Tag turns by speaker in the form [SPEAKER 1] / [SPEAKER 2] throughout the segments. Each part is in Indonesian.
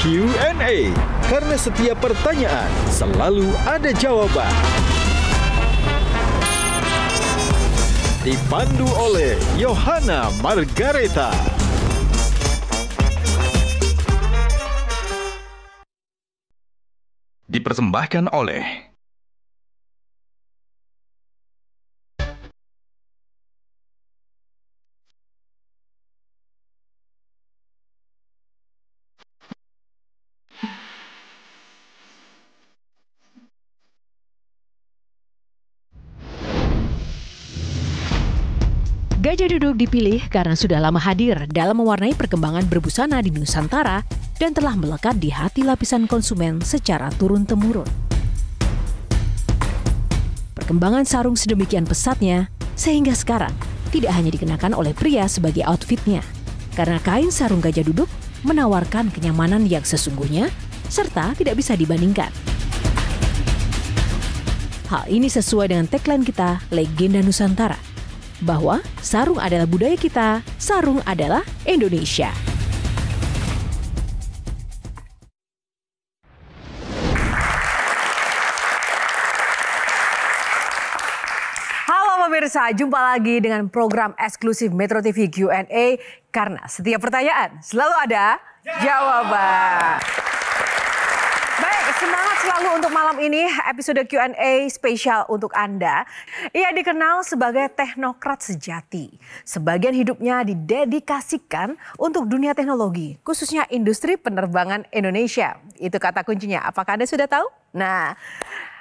[SPEAKER 1] Q&A. Karena setiap pertanyaan selalu ada jawaban. Dipandu oleh Yohana Margareta.
[SPEAKER 2] Dipersembahkan oleh
[SPEAKER 3] Gajah Duduk dipilih karena sudah lama hadir dalam mewarnai perkembangan berbusana di Nusantara dan telah melekat di hati lapisan konsumen secara turun-temurun. Perkembangan sarung sedemikian pesatnya sehingga sekarang tidak hanya dikenakan oleh pria sebagai outfitnya, karena kain sarung Gajah Duduk menawarkan kenyamanan yang sesungguhnya serta tidak bisa dibandingkan. Hal ini sesuai dengan tagline kita, Legenda Nusantara, bahwa sarung adalah budaya kita, sarung adalah Indonesia. Halo pemirsa, jumpa lagi dengan program eksklusif Metro TV Q&A, karena setiap pertanyaan selalu ada jawaban. Baik, semangat selalu untuk malam ini, episode Q&A spesial untuk Anda. Ia dikenal sebagai teknokrat sejati. Sebagian hidupnya didedikasikan untuk dunia teknologi, khususnya industri penerbangan Indonesia. Itu kata kuncinya, apakah Anda sudah tahu? Nah,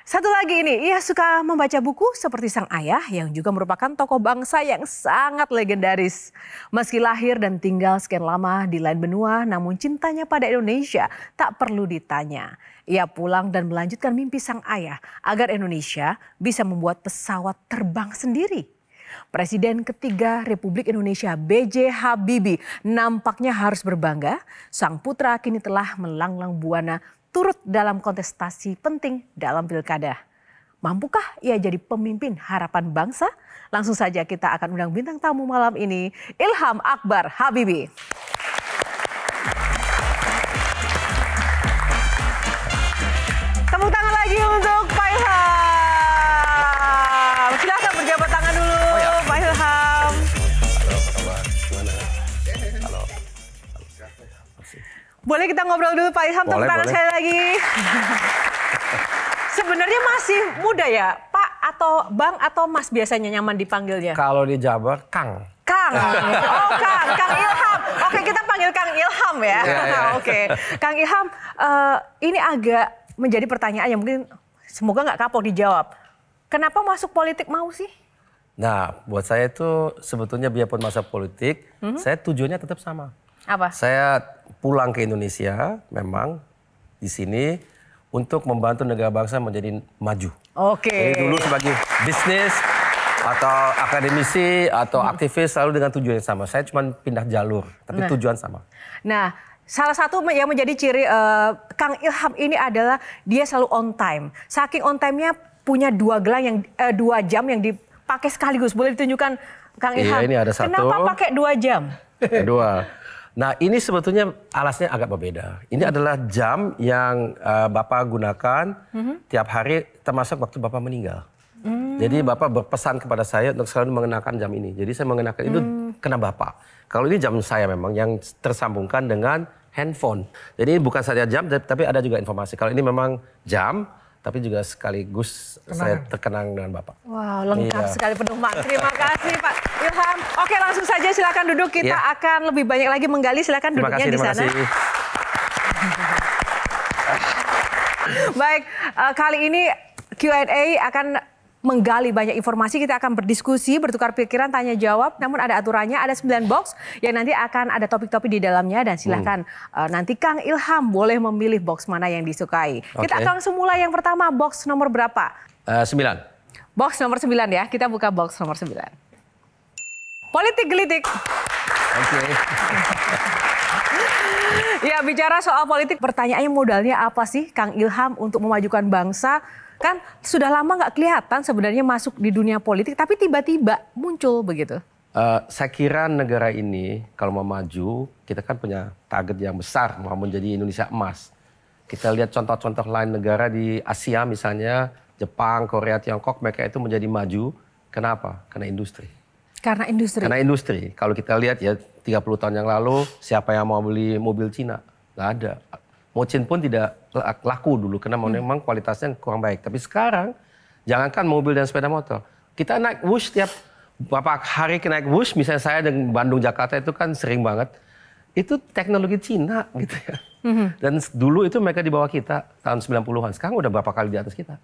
[SPEAKER 3] satu lagi ini, ia suka membaca buku seperti sang ayah yang juga merupakan tokoh bangsa yang sangat legendaris. Meski lahir dan tinggal sekian lama di lain benua, namun cintanya pada Indonesia tak perlu ditanya. Ia pulang dan melanjutkan mimpi sang ayah agar Indonesia bisa membuat pesawat terbang sendiri. Presiden ketiga Republik Indonesia B.J. Habibie nampaknya harus berbangga. Sang putra kini telah melanglang buana turut dalam kontestasi penting dalam pilkada. Mampukah ia jadi pemimpin harapan bangsa? Langsung saja kita akan undang bintang tamu malam ini, Ilham Akbar Habibie. Tepuk tangan lagi untuk Pak Ilham. Silahkan berjabat tangan dulu, Pak Ilham.
[SPEAKER 4] Halo, apa kabar? Gimana? Halo.
[SPEAKER 3] Boleh kita ngobrol dulu Pak Ilham, tepuk tangan sekali lagi. Sebenarnya masih muda ya, Pak atau Bang atau Mas biasanya nyaman dipanggilnya?
[SPEAKER 4] Kalau di Jabar, Kang.
[SPEAKER 3] Kang, oh Kang Ilham. Oke, kita panggil Kang Ilham ya. Oke, Kang Ilham, ini agak menjadi pertanyaan yang mungkin semoga nggak kapok dijawab. Kenapa masuk politik mau sih?
[SPEAKER 4] Nah, buat saya itu sebetulnya biarpun masa politik, saya tujuannya tetap sama.
[SPEAKER 3] Apa?
[SPEAKER 4] Saya pulang ke Indonesia, memang di sini untuk membantu negara bangsa menjadi maju.
[SPEAKER 3] Oke.
[SPEAKER 4] Jadi dulu sebagai bisnis atau akademisi atau aktivis selalu dengan tujuan yang sama. Saya cuma pindah jalur, tapi tujuan sama.
[SPEAKER 3] Nah, salah satu yang menjadi ciri Kang Ilham ini adalah dia selalu on time. Saking on time-nya punya 2 jam yang dipakai sekaligus. Boleh ditunjukkan Kang Ilham?
[SPEAKER 4] Iya, ini ada satu.
[SPEAKER 3] Kenapa pakai 2 jam?
[SPEAKER 4] Kedua. Nah, ini sebetulnya alasnya agak berbeda. Ini adalah jam yang Bapak gunakan tiap hari termasuk waktu Bapak meninggal. Jadi Bapak berpesan kepada saya untuk selalu mengenakan jam ini. Jadi saya mengenakan itu karena Bapak. Kalau ini jam saya memang yang tersambungkan dengan handphone. Jadi bukan saja jam tapi ada juga informasi. Kalau ini memang jam tapi juga sekaligus saya terkenang dengan Bapak.
[SPEAKER 3] Wow, lengkap sekali, penuh makna. Terima kasih Pak Ilham. Oke, langsung saja silakan duduk. Kita akan lebih banyak lagi menggali. Silakan duduknya di sana. Baik, kali ini Q&A akan menggali banyak informasi, kita akan berdiskusi, bertukar pikiran, tanya jawab. Namun ada aturannya, ada 9 box yang nanti akan ada topik-topik di dalamnya. Dan silahkan nanti Kang Ilham boleh memilih box mana yang disukai. Kita akan langsung mulai yang pertama, box nomor berapa?
[SPEAKER 4] 9.
[SPEAKER 3] Box nomor 9 ya, kita buka box nomor 9. Politik gelitik.
[SPEAKER 4] Oke.
[SPEAKER 3] Ya, bicara soal politik, pertanyaannya modalnya apa sih Kang Ilham untuk memajukan bangsa? Kan sudah lama nggak kelihatan sebenarnya masuk di dunia politik, tapi tiba-tiba muncul begitu.
[SPEAKER 4] Saya kira negara ini kalau mau maju, kita kan punya target yang besar mau menjadi Indonesia emas. Kita lihat contoh-contoh lain negara di Asia misalnya, Jepang, Korea, Tiongkok, mereka itu menjadi maju. Kenapa? Karena industri.
[SPEAKER 3] Karena industri?
[SPEAKER 4] Karena industri. Kalau kita lihat ya 30 tahun yang lalu, siapa yang mau beli mobil Cina? Nggak ada. Mocin pun tidak laku dulu karena memang kualitasnya kurang baik. Tapi sekarang, jangankan mobil dan sepeda motor. Kita naik Wush tiap beberapa hari naik Wush, misalnya saya dengan Bandung, Jakarta itu kan sering banget. Itu teknologi Cina gitu ya. Dan dulu itu mereka di bawah kita tahun 90-an. Sekarang udah berapa kali di atas kita.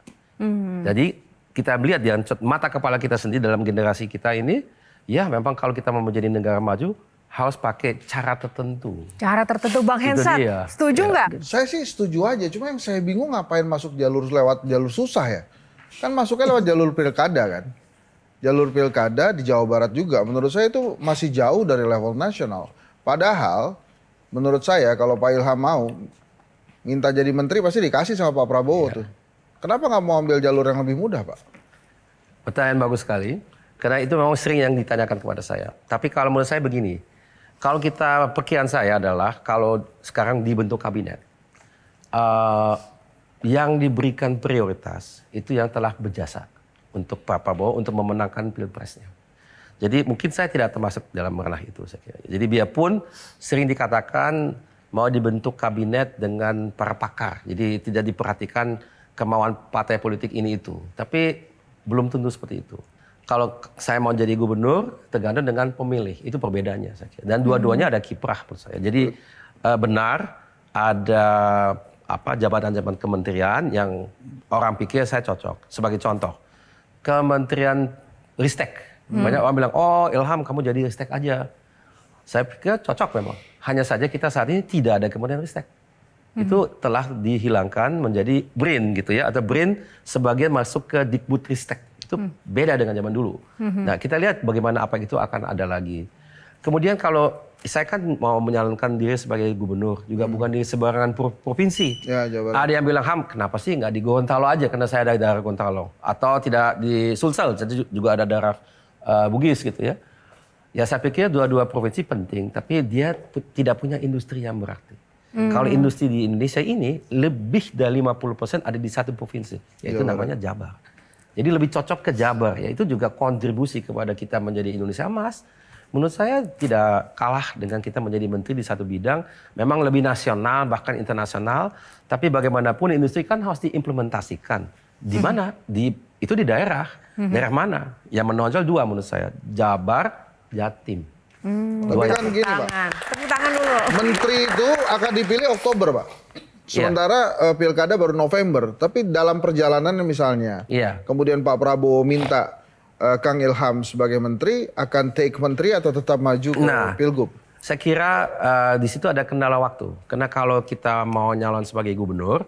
[SPEAKER 4] Jadi kita melihat di mata kepala kita sendiri dalam generasi kita ini, ya memang kalau kita mau menjadi negara maju, harus pakai cara tertentu.
[SPEAKER 3] Cara tertentu, Bang Hensat. Setuju nggak?
[SPEAKER 5] Saya sih setuju aja, cuma yang saya bingung ngapain masuk lewat jalur susah ya. Kan masuknya lewat jalur pilkada kan. Jalur pilkada di Jawa Barat juga, menurut saya itu masih jauh dari level nasional. Padahal, menurut saya kalau Pak Ilham mau minta jadi menteri pasti dikasih sama Pak Prabowo tuh. Kenapa nggak mau ambil jalur yang lebih mudah, Pak?
[SPEAKER 4] Pertanyaan bagus sekali. Karena itu memang sering yang ditanyakan kepada saya. Tapi kalau menurut saya begini, kalau perkiraan saya adalah kalau sekarang dibentuk kabinet, yang diberikan prioritas itu yang telah berjasa untuk Pak Prabowo untuk memenangkan pilpresnya. Jadi mungkin saya tidak termasuk dalam ranah itu, saya kira. Jadi biarpun sering dikatakan mau dibentuk kabinet dengan para pakar, jadi tidak diperhatikan kemauan partai politik ini itu. Tapi belum tentu seperti itu. Kalau saya mau jadi gubernur, tergantung dengan pemilih. Itu perbedaannya, saya kira. Dan dua-duanya ada kiprah menurut saya. Jadi benar ada jabatan-jabatan kementerian yang orang pikir saya cocok. Sebagai contoh, Kementerian Ristek. Banyak orang bilang, oh Ilham kamu jadi Ristek aja. Saya pikir cocok memang. Hanya saja kita saat ini tidak ada Kementerian Ristek. Itu telah dihilangkan menjadi BRIN gitu ya. Atau BRIN sebagian masuk ke Dikbudristek. Itu beda dengan zaman dulu. Nah kita lihat bagaimana apa itu akan ada lagi. Kemudian kalau saya kan mau menyalonkan diri sebagai gubernur. Juga bukan di sembarangan provinsi. Ya, ada yang bilang, Ham kenapa sih nggak di Gorontalo aja karena saya ada darah Gorontalo. Atau tidak di Sulsel, jadi juga ada darah Bugis gitu ya. Ya saya pikir dua-dua provinsi penting. Tapi dia tidak punya industri yang berarti. Kalau industri di Indonesia ini lebih dari 50% ada di satu provinsi. Yaitu namanya Jabar. Jadi lebih cocok ke Jabar. Ya, itu juga kontribusi kepada kita menjadi Indonesia emas. Menurut saya tidak kalah dengan kita menjadi menteri di satu bidang. Memang lebih nasional bahkan internasional. Tapi bagaimanapun industri kan harus diimplementasikan. Di mana? Itu di daerah. Daerah mana? Yang menonjol dua menurut saya. Jabar, Jatim.
[SPEAKER 5] Tapi kan gini Pak.
[SPEAKER 3] Tepuk tangan dulu.
[SPEAKER 5] Menteri itu akan dipilih Oktober Pak. Sementara pilkada baru November. Tapi dalam perjalanan misalnya. Kemudian Pak Prabowo minta Kang Ilham sebagai menteri. Akan take menteri atau tetap maju ke Pilgub?
[SPEAKER 4] Saya kira di situ ada kendala waktu. Karena kalau kita mau nyalon sebagai gubernur.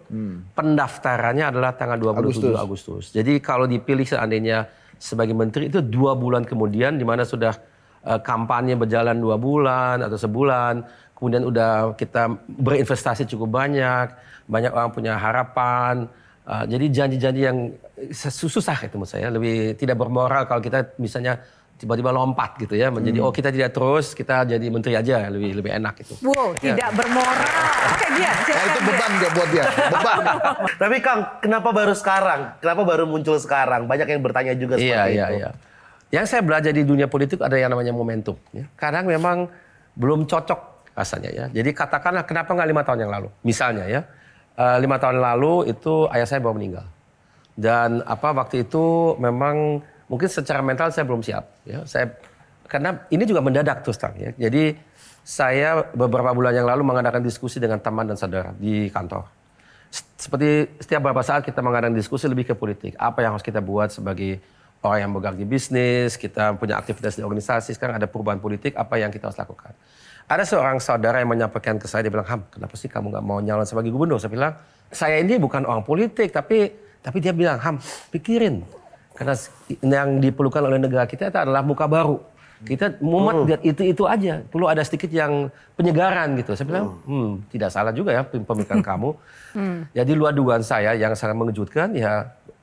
[SPEAKER 4] Pendaftarannya adalah tanggal 27 Agustus. Jadi kalau dipilih seandainya sebagai menteri itu 2 bulan kemudian. Dimana sudah kampanye berjalan 2 bulan atau sebulan, kemudian udah kita berinvestasi cukup banyak orang punya harapan, jadi janji-janji yang susah itu menurut saya, lebih tidak bermoral kalau kita misalnya tiba-tiba lompat gitu ya, menjadi oh kita tidak terus, kita jadi menteri aja, lebih enak itu.
[SPEAKER 3] Wow, tidak bermoral. Oke dia.
[SPEAKER 5] Itu beban dia buat dia, beban.
[SPEAKER 6] Tapi Kang, kenapa baru sekarang? Kenapa baru muncul sekarang? Banyak yang bertanya juga seperti itu. Iya.
[SPEAKER 4] Yang saya belajar di dunia politik ada yang namanya momentum. Ya. Kadang memang belum cocok rasanya ya. Jadi katakanlah kenapa nggak 5 tahun yang lalu? Misalnya ya, 5 tahun lalu itu ayah saya baru meninggal. Dan waktu itu memang mungkin secara mental saya belum siap. Ya. Karena ini juga mendadak terus terang ya. Jadi saya beberapa bulan yang lalu mengadakan diskusi dengan teman dan saudara di kantor. Seperti setiap beberapa saat kita mengadakan diskusi lebih ke politik. Apa yang harus kita buat sebagai orang yang bergerak di bisnis, kita punya aktivitas di organisasi, sekarang ada perubahan politik, apa yang kita harus lakukan. Ada seorang saudara yang menyampaikan ke saya, dia bilang, Ham, kenapa sih kamu nggak mau nyalon sebagai gubernur? Saya bilang, saya ini bukan orang politik, tapi dia bilang, Ham, pikirin. Karena yang diperlukan oleh negara kita itu adalah muka baru. Kita mumet lihat itu aja, perlu ada sedikit yang penyegaran gitu. Saya bilang, tidak salah juga ya pemikiran kamu. Jadi luar dugaan saya yang sangat mengejutkan,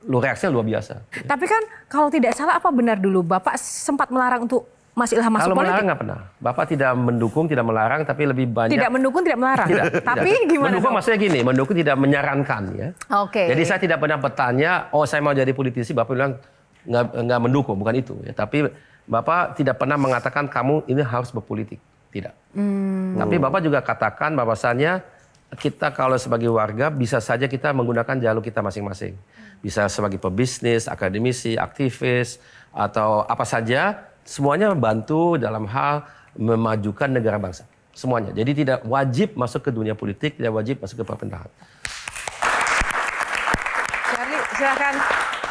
[SPEAKER 4] reaksinya luar biasa.
[SPEAKER 3] Tapi kan kalau tidak salah apa benar dulu Bapak sempat melarang untuk Mas Ilham masuk
[SPEAKER 4] Kalau
[SPEAKER 3] politik?
[SPEAKER 4] melarang nggak pernah. Bapak tidak mendukung, tidak melarang, tapi lebih banyak...
[SPEAKER 3] Tidak mendukung, tidak melarang? Tapi gimana
[SPEAKER 4] Mendukung
[SPEAKER 3] dong?
[SPEAKER 4] maksudnya gini, mendukung tidak menyarankan ya.
[SPEAKER 3] Oke.
[SPEAKER 4] Jadi saya tidak pernah bertanya, oh saya mau jadi politisi, Bapak bilang nggak mendukung, bukan itu. Ya. Tapi Bapak tidak pernah mengatakan kamu ini harus berpolitik. Tidak. Tapi Bapak juga katakan bahwasannya kita kalau sebagai warga bisa saja kita menggunakan jalur kita masing-masing. Bisa sebagai pebisnis, akademisi, aktivis, atau apa saja, semuanya membantu dalam hal memajukan negara bangsa. Semuanya. Jadi tidak wajib masuk ke dunia politik, tidak wajib masuk ke pemerintahan.
[SPEAKER 3] Charlie, silakan.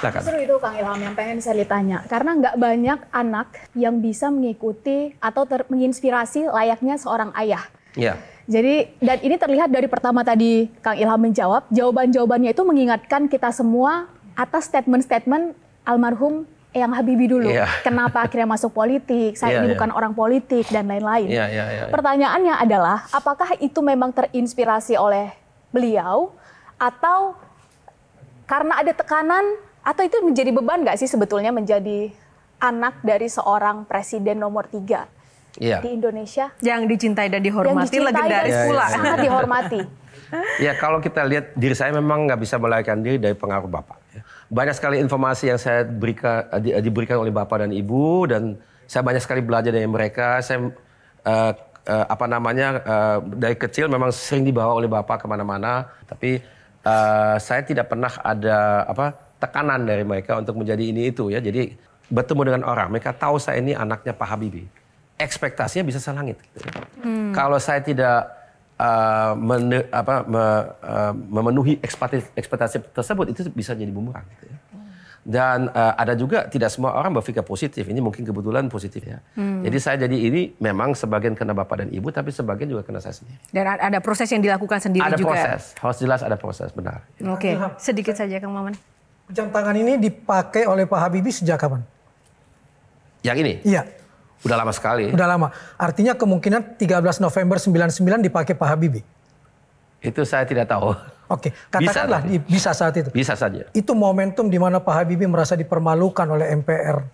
[SPEAKER 7] Justru itu Kang Ilham yang pengen saya tanya. Karena nggak banyak anak yang bisa mengikuti atau menginspirasi layaknya seorang ayah.
[SPEAKER 4] Iya.
[SPEAKER 7] Jadi, dan ini terlihat dari pertama tadi Kang Ilham menjawab, jawaban-jawabannya itu mengingatkan kita semua atas statement-statement almarhum Eyang Habibie dulu.
[SPEAKER 4] Iya.
[SPEAKER 7] Kenapa akhirnya masuk politik, saya ini bukan orang politik, dan lain-lain.
[SPEAKER 4] Iya.
[SPEAKER 7] Pertanyaannya adalah, apakah itu memang terinspirasi oleh beliau, atau karena ada tekanan, atau itu menjadi beban nggak sih sebetulnya menjadi anak dari seorang presiden nomor 3?
[SPEAKER 4] Iya.
[SPEAKER 7] Di Indonesia
[SPEAKER 3] Yang dicintai dan dihormati, legendaris pula.
[SPEAKER 7] sangat dihormati.
[SPEAKER 4] Ya kalau kita lihat diri saya memang nggak bisa melarikan diri dari pengaruh Bapak. Banyak sekali informasi yang saya diberikan oleh Bapak dan Ibu, dan saya banyak sekali belajar dari mereka. Saya dari kecil memang sering dibawa oleh Bapak kemana-mana, tapi saya tidak pernah ada tekanan dari mereka untuk menjadi ini itu ya. Jadi bertemu dengan orang, mereka tahu saya ini anaknya Pak Habibie. Ekspektasinya bisa selangit. Gitu. Kalau saya tidak memenuhi ekspektasi tersebut, itu bisa jadi bumerang. Gitu ya. Dan ada juga tidak semua orang berpikir positif. Ini mungkin kebetulan positif ya. Jadi saya jadi ini memang sebagian kena Bapak dan Ibu, tapi sebagian juga kena saya sendiri.
[SPEAKER 3] Dan ada proses yang dilakukan sendiri
[SPEAKER 4] ada
[SPEAKER 3] juga.
[SPEAKER 4] Ada proses, harus jelas ada proses, benar.
[SPEAKER 3] Oke, sedikit saja Kang Maman.
[SPEAKER 8] Jam tangan ini dipakai oleh Pak Habibie sejak kapan?
[SPEAKER 4] Yang ini?
[SPEAKER 8] Iya.
[SPEAKER 4] Udah lama sekali.
[SPEAKER 8] Udah lama. Artinya kemungkinan 13 November 99 dipakai Pak Habibie.
[SPEAKER 4] Itu saya tidak tahu.
[SPEAKER 8] Oke, katakanlah bisa saat itu.
[SPEAKER 4] Bisa saja.
[SPEAKER 8] Itu momentum di mana Pak Habibie merasa dipermalukan oleh MPR.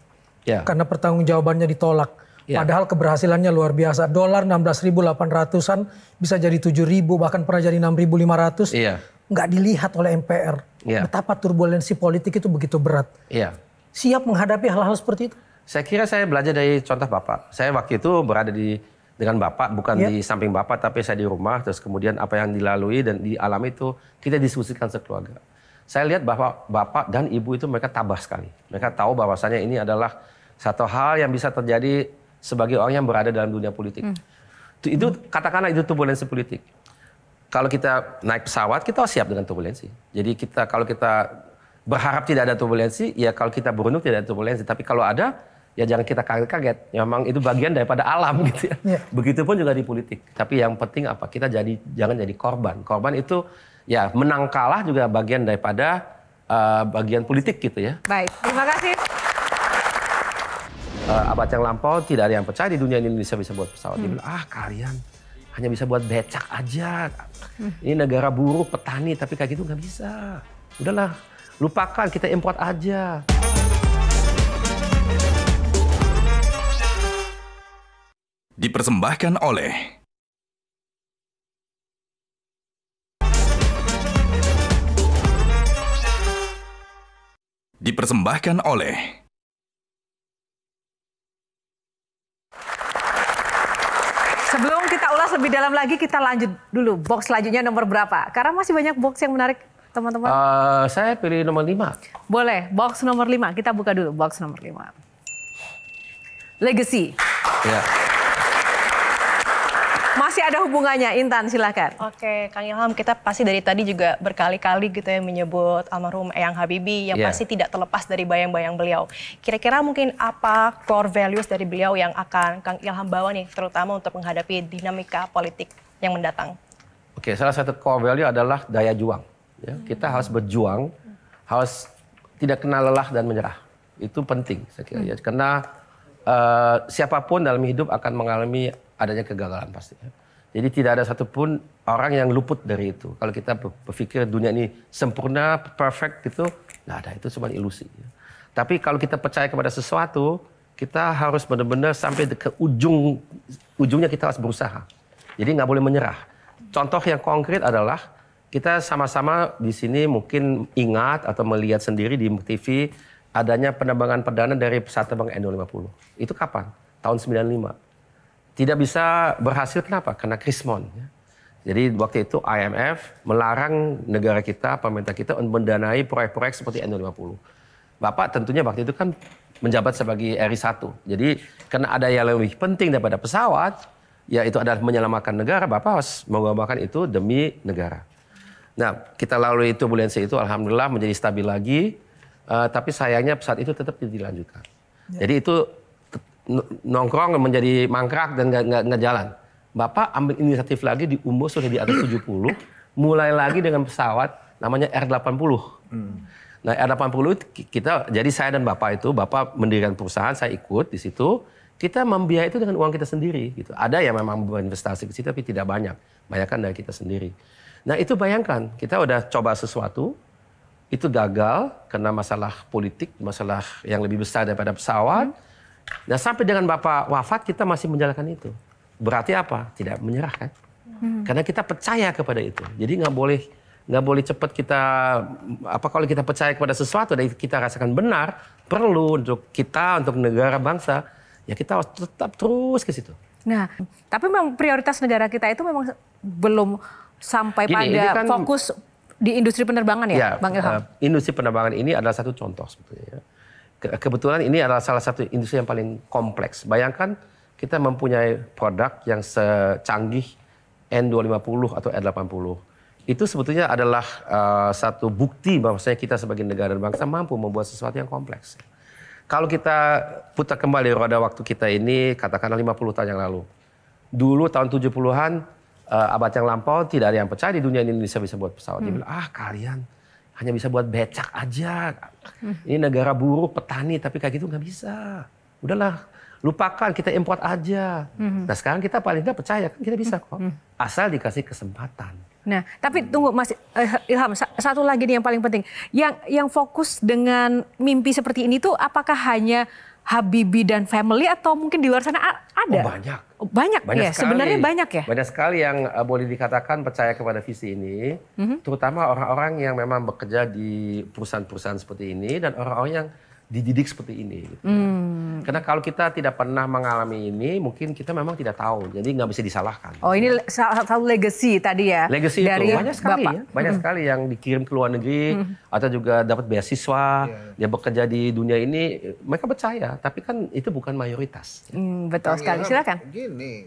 [SPEAKER 4] Ya.
[SPEAKER 8] Karena pertanggungjawabannya ditolak.
[SPEAKER 4] Ya.
[SPEAKER 8] Padahal keberhasilannya luar biasa. Dolar 16.800-an bisa jadi 7.000, bahkan pernah jadi 6.500.
[SPEAKER 4] Iya.
[SPEAKER 8] Nggak dilihat oleh MPR.
[SPEAKER 4] Ya.
[SPEAKER 8] Betapa turbulensi politik itu begitu berat.
[SPEAKER 4] Iya.
[SPEAKER 8] Siap menghadapi hal-hal seperti itu?
[SPEAKER 4] Saya kira saya belajar dari contoh Bapak. Saya waktu itu berada dengan Bapak, bukan di samping Bapak, tapi saya di rumah. Terus kemudian apa yang dilalui dan dialami itu kita diskusikan sekeluarga. Saya lihat bahwa Bapak dan Ibu itu mereka tabah sekali. Mereka tahu bahwasannya ini adalah satu hal yang bisa terjadi sebagai orang yang berada dalam dunia politik. Itu katakanlah itu turbulensi politik. Kalau kita naik pesawat, kita siap dengan turbulensi. Jadi kalau kita berharap tidak ada turbulensi, ya kalau kita beruntung tidak ada turbulensi. Tapi kalau ada, ya jangan kita kaget-kaget. Ya, memang itu bagian daripada alam gitu ya. Begitupun juga di politik. Tapi yang penting apa? Kita jangan jadi korban. Korban itu ya menang kalah juga bagian daripada bagian politik gitu ya.
[SPEAKER 3] Baik, terima kasih.
[SPEAKER 4] Abad yang lampau tidak ada yang percaya di dunia Indonesia bisa buat pesawat. Dia bilang, kalian hanya bisa buat becak aja. Ini negara buruh, petani, tapi kayak gitu nggak bisa. Udahlah, lupakan, kita import aja.
[SPEAKER 2] Dipersembahkan oleh
[SPEAKER 3] Sebelum kita ulas lebih dalam lagi, kita lanjut dulu. Box selanjutnya nomor berapa? Karena masih banyak box yang menarik, teman-teman.
[SPEAKER 4] Saya pilih nomor 5.
[SPEAKER 3] Boleh, box nomor 5. Kita buka dulu box nomor 5. Legacy.
[SPEAKER 4] Ya.
[SPEAKER 3] Masih ada hubungannya, Intan silakan.
[SPEAKER 9] Oke, Kang Ilham, kita pasti dari tadi juga berkali-kali gitu ya menyebut almarhum Eyang Habibie yang pasti tidak terlepas dari bayang-bayang beliau. Kira-kira mungkin apa core values dari beliau yang akan Kang Ilham bawa nih, terutama untuk menghadapi dinamika politik yang mendatang?
[SPEAKER 4] Oke, salah satu core value adalah daya juang. Ya, kita harus berjuang, harus tidak kenal lelah dan menyerah. Itu penting saya kira ya, karena siapapun dalam hidup akan mengalami adanya kegagalan pasti. Jadi tidak ada satupun orang yang luput dari itu. Kalau kita berpikir dunia ini sempurna, perfect gitu, nggak ada. Itu cuma ilusi. Tapi kalau kita percaya kepada sesuatu, kita harus benar-benar sampai ke ujungnya kita harus berusaha. Jadi nggak boleh menyerah. Contoh yang konkret adalah kita sama-sama di sini mungkin ingat atau melihat sendiri di TV adanya penerbangan perdana dari pesawat terbang N250. Itu kapan? Tahun 95. Tidak bisa berhasil kenapa? Karena Krismon. Ya. Jadi waktu itu IMF melarang negara kita, pemerintah kita untuk mendanai proyek-proyek seperti N250. Bapak tentunya waktu itu kan menjabat sebagai RI 1. Jadi karena ada yang lebih penting daripada pesawat, yaitu adalah menyelamatkan negara, Bapak harus mengorbankan itu demi negara. Nah, kita lalui turbulensi itu, alhamdulillah menjadi stabil lagi. Tapi sayangnya pesawat itu tetap tidak dilanjutkan. Jadi itu nongkrong menjadi mangkrak dan nggak jalan. Bapak ambil inisiatif lagi di umur sudah di atas 70, mulai lagi dengan pesawat namanya R80. Nah R80 kita, jadi saya dan Bapak itu, Bapak mendirikan perusahaan, saya ikut di situ. Kita membiayai itu dengan uang kita sendiri. Gitu. Ada yang memang berinvestasi ke situ, tapi tidak banyak. Banyak dari kita sendiri. Nah itu bayangkan, kita udah coba sesuatu, itu gagal karena masalah politik, masalah yang lebih besar daripada pesawat. Nah sampai dengan Bapak wafat kita masih menjalankan itu. Berarti apa? Tidak menyerah kan? Karena kita percaya kepada itu. Jadi nggak boleh cepat kita kalau kita percaya kepada sesuatu dan kita rasakan benar, perlu untuk kita, untuk negara bangsa, ya kita harus tetap terus ke situ.
[SPEAKER 3] Nah, tapi memang prioritas negara kita itu memang belum sampai pada fokus di industri penerbangan ya, Bang Ilham?
[SPEAKER 4] Industri penerbangan ini adalah satu contoh sebetulnya. Kebetulan ini adalah salah satu industri yang paling kompleks. Bayangkan kita mempunyai produk yang secanggih N250 atau R80. Itu sebetulnya adalah satu bukti bahwasanya kita sebagai negara dan bangsa mampu membuat sesuatu yang kompleks. Kalau kita putar kembali roda waktu kita ini, katakanlah 50 tahun yang lalu. Dulu tahun 70-an, abad yang lampau tidak ada yang percaya di dunia Indonesia bisa buat pesawat. Dia bilang, kalian hanya bisa buat becak aja. Ini negara buruh, petani, tapi kayak gitu nggak bisa. Udahlah, lupakan, kita import aja. Nah sekarang kita paling nggak percaya, kan kita bisa kok. Asal dikasih kesempatan.
[SPEAKER 3] Nah, tapi tunggu Mas Ilham, satu lagi nih yang paling penting. Yang fokus dengan mimpi seperti ini tuh apakah hanya Habibie dan family atau mungkin di luar sana ada?
[SPEAKER 4] Oh,
[SPEAKER 3] banyak ya, sebenarnya banyak ya?
[SPEAKER 4] Banyak sekali yang boleh dikatakan percaya kepada visi ini. Terutama orang-orang yang memang bekerja di perusahaan-perusahaan seperti ini dan orang-orang yang dididik seperti ini. Gitu. Karena kalau kita tidak pernah mengalami ini, mungkin kita memang tidak tahu. Jadi nggak bisa disalahkan.
[SPEAKER 3] Oh ini satu legacy tadi ya?
[SPEAKER 4] Legacy
[SPEAKER 3] dari
[SPEAKER 4] itu banyak sekali
[SPEAKER 3] Bapak.
[SPEAKER 4] ya. Banyak sekali yang dikirim ke luar negeri atau juga dapat beasiswa. Dia bekerja di dunia ini, mereka percaya. Tapi kan itu bukan mayoritas.
[SPEAKER 3] Betul sekali, silakan.
[SPEAKER 5] Gini,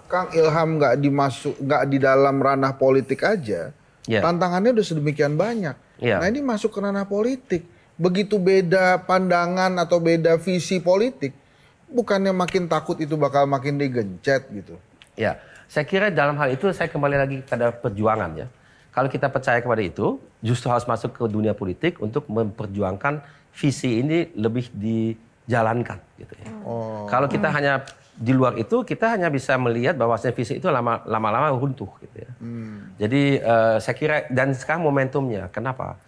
[SPEAKER 5] Kang Ilham nggak di dalam ranah politik aja. Tantangannya udah sedemikian banyak. Nah ini masuk ke ranah politik. Begitu beda pandangan atau beda visi politik, bukannya makin takut itu bakal makin digencet gitu?
[SPEAKER 4] Ya, saya kira dalam hal itu saya kembali lagi pada perjuangan ya. Kalau kita percaya kepada itu, justru harus masuk ke dunia politik untuk memperjuangkan visi ini lebih dijalankan gitu ya. Kalau kita hanya di luar itu, kita hanya bisa melihat bahwasanya visi itu lama-lama runtuh gitu ya. Jadi saya kira, dan sekarang momentumnya, kenapa?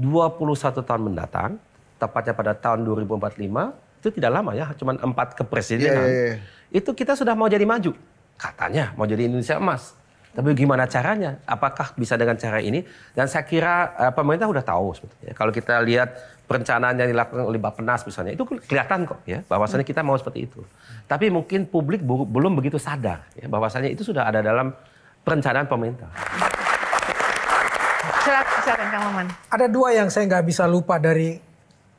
[SPEAKER 4] 21 tahun mendatang, tepatnya pada tahun 2045, itu tidak lama ya, cuma 4 kepresidenan. Itu kita sudah mau jadi maju. Katanya mau jadi Indonesia emas. Tapi gimana caranya? Apakah bisa dengan cara ini? Dan saya kira pemerintah udah tahu sebetulnya. Kalau kita lihat perencanaan yang dilakukan oleh Bappenas misalnya, itu kelihatan kok ya, bahwasannya kita mau seperti itu. Tapi mungkin publik belum begitu sadar ya, bahwasannya itu sudah ada dalam perencanaan pemerintah.
[SPEAKER 3] Silakan Kang Maman.
[SPEAKER 8] Ada 2 yang saya nggak bisa lupa dari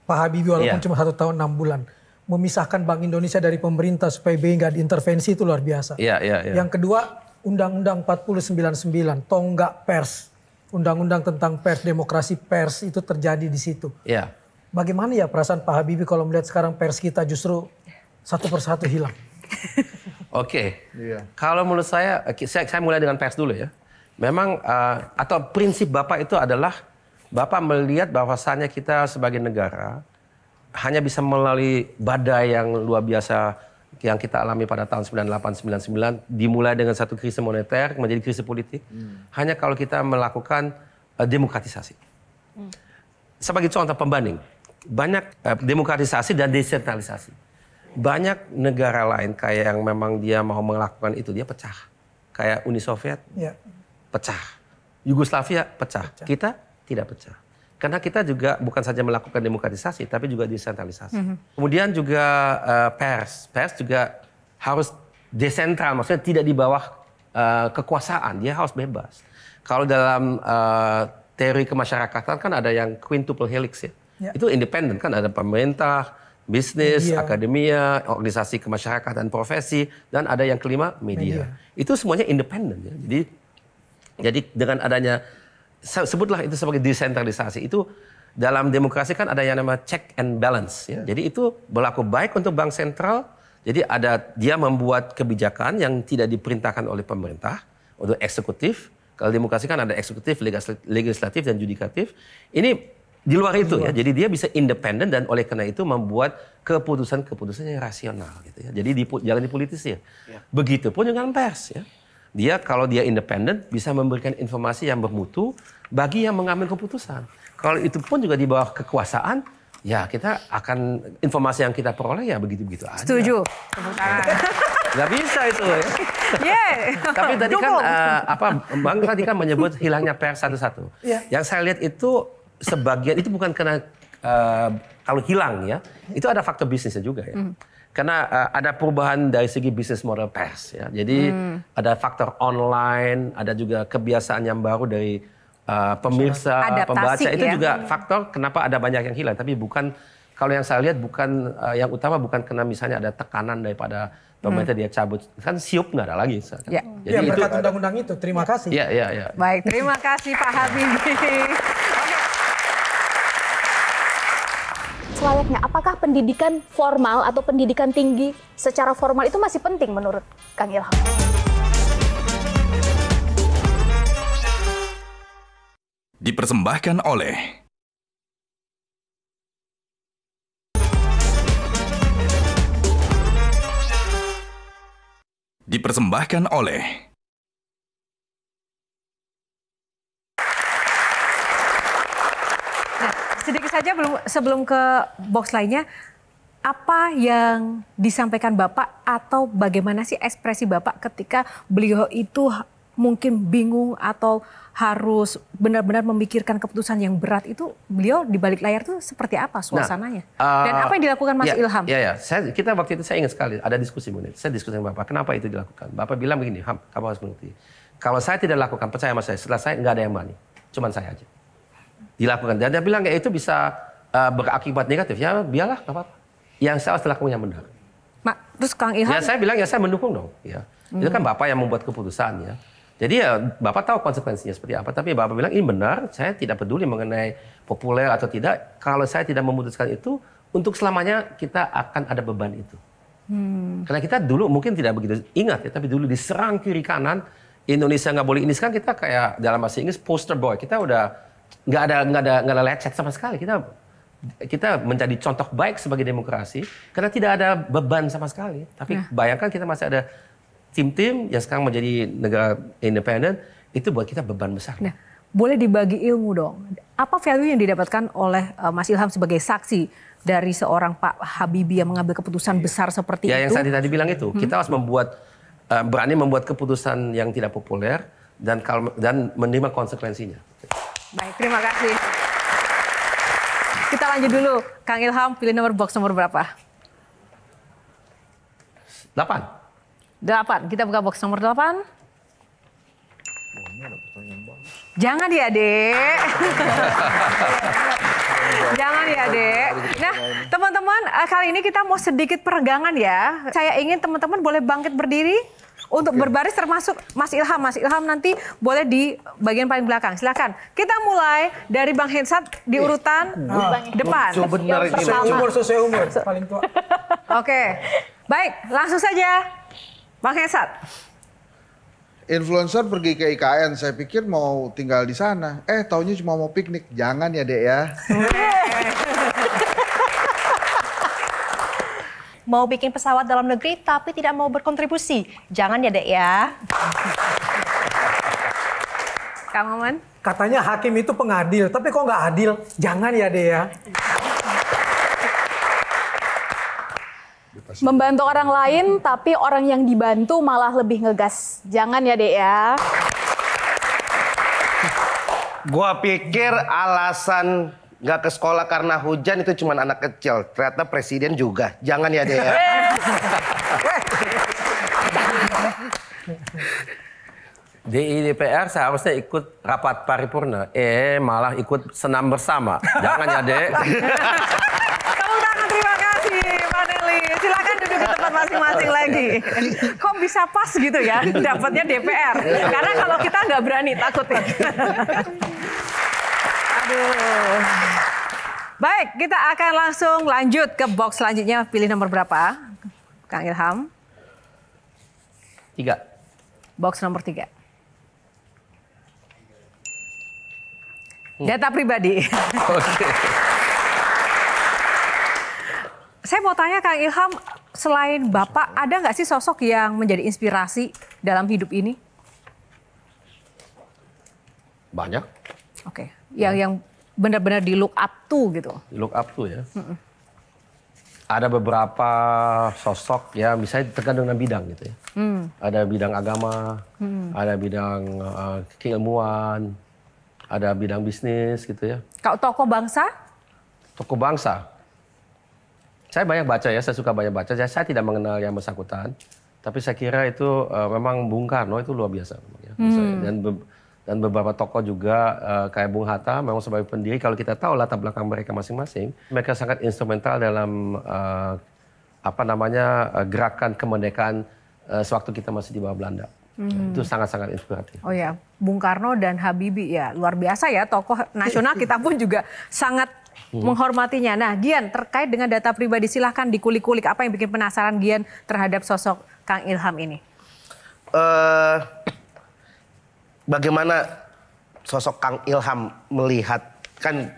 [SPEAKER 8] Pak Habibie walaupun cuma 1 tahun 6 bulan. Memisahkan Bank Indonesia dari pemerintah supaya BI nggak diintervensi itu luar biasa. Yang kedua, Undang-Undang 4099, tonggak pers. Undang-undang tentang pers, demokrasi pers itu terjadi di situ. Bagaimana ya perasaan Pak Habibie kalau melihat sekarang pers kita justru satu persatu hilang?
[SPEAKER 4] Kalau menurut saya mulai dengan pers dulu ya. Memang atau prinsip Bapak itu adalah Bapak melihat bahwasannya kita sebagai negara hanya bisa melalui badai yang luar biasa yang kita alami pada tahun 98-99 dimulai dengan satu krisis moneter menjadi krisis politik. Hanya kalau kita melakukan demokratisasi. Sebagai contoh pembanding, banyak demokratisasi dan desentralisasi. banyak negara lain kayak yang memang dia mau melakukan itu, dia pecah. Kayak Uni Soviet, pecah. Yugoslavia pecah. Kita tidak pecah. Karena kita juga bukan saja melakukan demokratisasi, tapi juga desentralisasi. Kemudian juga pers juga harus desentral, maksudnya tidak di bawah kekuasaan, dia harus bebas. Kalau dalam teori kemasyarakatan kan ada yang quintuple helix ya. Itu independen kan, ada pemerintah, bisnis, akademia, organisasi kemasyarakatan, profesi, dan ada yang kelima media. Itu semuanya independen ya. Jadi dengan adanya, sebutlah itu sebagai desentralisasi, itu dalam demokrasi kan ada yang namanya check and balance ya. Jadi itu berlaku baik untuk bank sentral. Jadi dia membuat kebijakan yang tidak diperintahkan oleh pemerintah untuk eksekutif. Kalau demokrasi kan ada eksekutif, legislatif, dan yudikatif. Ini di luar itu ya. Jadi dia bisa independen dan oleh karena itu membuat keputusan-keputusan yang rasional gitu ya. Jadi jangan dipolitisir. Begitupun dengan pers ya. Kalau dia independen bisa memberikan informasi yang bermutu bagi yang mengambil keputusan. Kalau itu pun juga di bawah kekuasaan, ya kita akan informasi yang kita peroleh ya begitu-begitu aja.
[SPEAKER 3] Setuju.
[SPEAKER 4] Nggak bisa itu ya. Tapi tadi kan Bang tadi kan menyebut hilangnya pers satu-satu. Yang saya lihat itu sebagian itu bukan karena kalau hilang ya, itu ada faktor bisnisnya juga ya. Karena ada perubahan dari segi bisnis model pers ya. Jadi ada faktor online, ada juga kebiasaan yang baru dari pemirsa, pembaca. Itu juga faktor kenapa ada banyak yang hilang. Tapi bukan, kalau yang saya lihat bukan yang utama bukan karena misalnya ada tekanan daripada pemerintah dia cabut. Kan siup nggak ada lagi.
[SPEAKER 8] Jadi itu berkat undang-undang itu. Terima kasih.
[SPEAKER 4] Iya.
[SPEAKER 3] Baik, terima kasih Pak Habibie.
[SPEAKER 7] Selayaknya, apakah pendidikan formal atau pendidikan tinggi secara formal itu masih penting menurut Kang Ilham?
[SPEAKER 2] Dipersembahkan oleh
[SPEAKER 3] Sedikit saja sebelum ke box lainnya, apa yang disampaikan Bapak atau bagaimana sih ekspresi Bapak ketika beliau itu mungkin bingung atau harus benar-benar memikirkan keputusan yang berat itu, beliau di balik layar itu seperti apa suasananya? Dan apa yang dilakukan Mas Ilham?
[SPEAKER 4] Kita waktu itu saya ingat sekali ada diskusi menit. Saya diskusi dengan Bapak, kenapa itu dilakukan? Bapak bilang begini, Ham, kamu harus mengerti. Kalau saya tidak lakukan, percaya sama saya, setelah saya nggak ada yang berani, cuman saya aja. Dilakukan. Dan dia bilang ya itu bisa berakibat negatif. Ya biarlah, nggak apa-apa. Yang saya harus lakukan yang benar.
[SPEAKER 3] Terus Kang Ilham?
[SPEAKER 4] Ya saya bilang ya saya mendukung dong. Ya. Itu kan Bapak yang membuat keputusan ya. Jadi ya Bapak tahu konsekuensinya seperti apa. Tapi Bapak bilang ini benar, saya tidak peduli mengenai populer atau tidak. Kalau saya tidak memutuskan itu, untuk selamanya kita akan ada beban itu. Karena kita dulu mungkin tidak begitu ingat ya, tapi dulu diserang kiri kanan, Indonesia nggak boleh ini. Sekarang kita kayak dalam bahasa Inggris poster boy. Kita udah nggak ada lecet sama sekali. Kita menjadi contoh baik sebagai demokrasi karena tidak ada beban sama sekali. Tapi bayangkan kita masih ada tim-tim yang sekarang menjadi negara independen, itu buat kita beban besar.
[SPEAKER 3] Nah, boleh dibagi ilmu dong. Apa value yang didapatkan oleh Mas Ilham sebagai saksi dari seorang Pak Habibie yang mengambil keputusan besar seperti itu?
[SPEAKER 4] Ya yang saya tadi bilang itu, kita harus berani membuat keputusan yang tidak populer dan menerima konsekuensinya.
[SPEAKER 3] Baik, terima kasih. Kita lanjut dulu. Kang Ilham, pilih box nomor berapa? 8. Kita buka box nomor 8. Jangan ya, Dek. Jangan ya, Dek. Nah, teman-teman, kali ini kita mau sedikit peregangan ya. Saya ingin teman-teman boleh bangkit berdiri untuk berbaris, termasuk Mas Ilham. Mas Ilham nanti boleh di bagian paling belakang. Silakan. Kita mulai dari Bang Hensat di urutan depan.
[SPEAKER 8] Sesuai umur, paling tua.
[SPEAKER 3] Oke. Baik, langsung saja. Bang Hensat.
[SPEAKER 5] Influencer pergi ke IKN, saya pikir mau tinggal di sana. Taunya cuma mau piknik. Jangan ya, Dek ya.
[SPEAKER 9] Mau bikin pesawat dalam negeri tapi tidak mau berkontribusi. Jangan ya, Dek ya.
[SPEAKER 3] Kang Maman.
[SPEAKER 8] Katanya hakim itu pengadil, tapi kok nggak adil? Jangan ya, Dek ya.
[SPEAKER 7] Membantu orang lain, tapi orang yang dibantu malah lebih ngegas. Jangan ya, Dek ya.
[SPEAKER 6] Gua pikir alasan nggak ke sekolah karena hujan itu cuma anak kecil. Ternyata presiden juga. Jangan ya, Dek ya.
[SPEAKER 4] DPR seharusnya ikut rapat paripurna, malah ikut senam bersama. Jangan ya, Dek.
[SPEAKER 3] Tepuk tangan, terima kasih panelis. Silakan duduk di tempat masing-masing lagi. Kok bisa pas gitu ya dapatnya DPR? Karena kalau kita nggak berani, takut ya. Aduh. Baik, kita akan langsung lanjut ke box selanjutnya. Pilih nomor berapa, Kang Ilham?
[SPEAKER 4] 3.
[SPEAKER 3] Box nomor 3. Data pribadi.
[SPEAKER 4] Oke.
[SPEAKER 3] Saya mau tanya Kang Ilham, selain Bapak, ada nggak sih sosok yang menjadi inspirasi dalam hidup ini?
[SPEAKER 4] Banyak.
[SPEAKER 3] Oke, yang benar-benar di look up to gitu.
[SPEAKER 4] Look up to ya. Ada beberapa sosok ya, misalnya tergantung dengan bidang gitu ya. Ada bidang agama, ada bidang keilmuan, ada bidang bisnis gitu ya.
[SPEAKER 3] Kalau tokoh bangsa?
[SPEAKER 4] Tokoh bangsa. Saya banyak baca ya, saya suka banyak baca. Saya tidak mengenal yang bersangkutan, tapi saya kira itu memang Bung Karno itu luar biasa. Ya. Dan beberapa tokoh juga kayak Bung Hatta, memang sebagai pendiri, kalau kita tahu latar belakang mereka masing-masing, mereka sangat instrumental dalam gerakan kemerdekaan sewaktu kita masih di bawah Belanda. Itu sangat-sangat inspiratif.
[SPEAKER 3] Oh ya, Bung Karno dan Habibie ya luar biasa ya, tokoh nasional kita pun juga sangat menghormatinya. Nah, Gian, terkait dengan data pribadi, silahkan dikulik-kulik apa yang bikin penasaran Gian terhadap sosok Kang Ilham ini.
[SPEAKER 6] Bagaimana sosok Kang Ilham melihat, kan